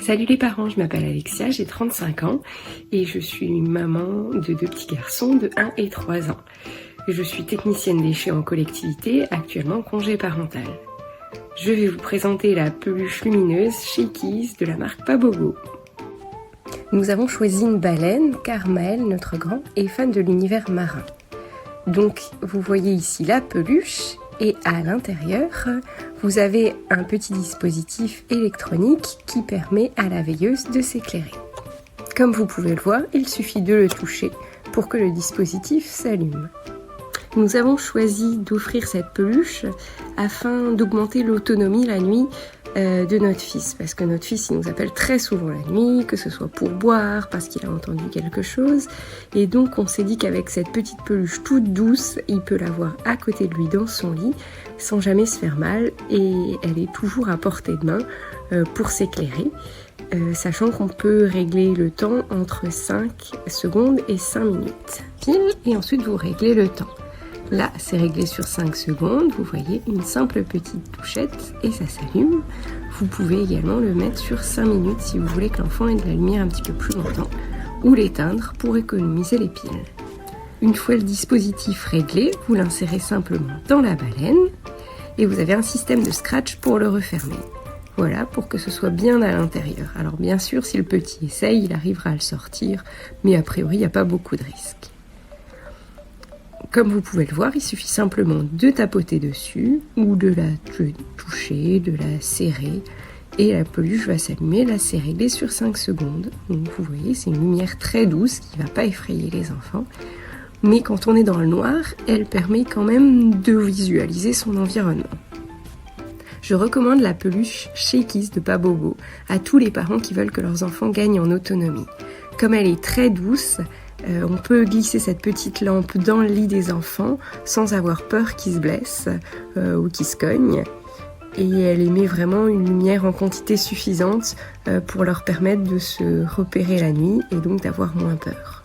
Salut les parents, je m'appelle Alexia, j'ai 35 ans et je suis maman de 2 petits garçons de 1 et 3 ans. Je suis technicienne déchets en collectivité, actuellement en congé parental. Je vais vous présenter la peluche lumineuse Shakies de la marque Pabogo. Nous avons choisi une baleine car Maël, notre grand, est fan de l'univers marin. Donc vous voyez ici la peluche et à l'intérieur, vous avez un petit dispositif électronique qui permet à la veilleuse de s'éclairer. Comme vous pouvez le voir, il suffit de le toucher pour que le dispositif s'allume. Nous avons choisi d'offrir cette peluche afin d'augmenter l'autonomie la nuit de notre fils, parce que notre fils il nous appelle très souvent la nuit, que ce soit pour boire, parce qu'il a entendu quelque chose, et donc on s'est dit qu'avec cette petite peluche toute douce, il peut l'avoir à côté de lui dans son lit, sans jamais se faire mal, et elle est toujours à portée de main pour s'éclairer, sachant qu'on peut régler le temps entre 5 secondes et 5 minutes. Pile, et ensuite vous réglez le temps. Là, c'est réglé sur 5 secondes, vous voyez une simple petite touchette et ça s'allume. Vous pouvez également le mettre sur 5 minutes si vous voulez que l'enfant ait de la lumière un petit peu plus longtemps ou l'éteindre pour économiser les piles. Une fois le dispositif réglé, vous l'insérez simplement dans la baleine et vous avez un système de scratch pour le refermer. Voilà, pour que ce soit bien à l'intérieur. Alors bien sûr, si le petit essaye, il arrivera à le sortir, mais a priori, il n'y a pas beaucoup de risques. Comme vous pouvez le voir, il suffit simplement de tapoter dessus ou de la toucher, de la serrer et la peluche va s'allumer. Là, c'est réglé sur 5 secondes. Donc vous voyez, c'est une lumière très douce qui ne va pas effrayer les enfants. Mais quand on est dans le noir, elle permet quand même de visualiser son environnement. Je recommande la peluche Shakies de Pabogo à tous les parents qui veulent que leurs enfants gagnent en autonomie. Comme elle est très douce, on peut glisser cette petite lampe dans le lit des enfants sans avoir peur qu'ils se blessent ou qu'ils se cognent. Et elle émet vraiment une lumière en quantité suffisante pour leur permettre de se repérer la nuit et donc d'avoir moins peur.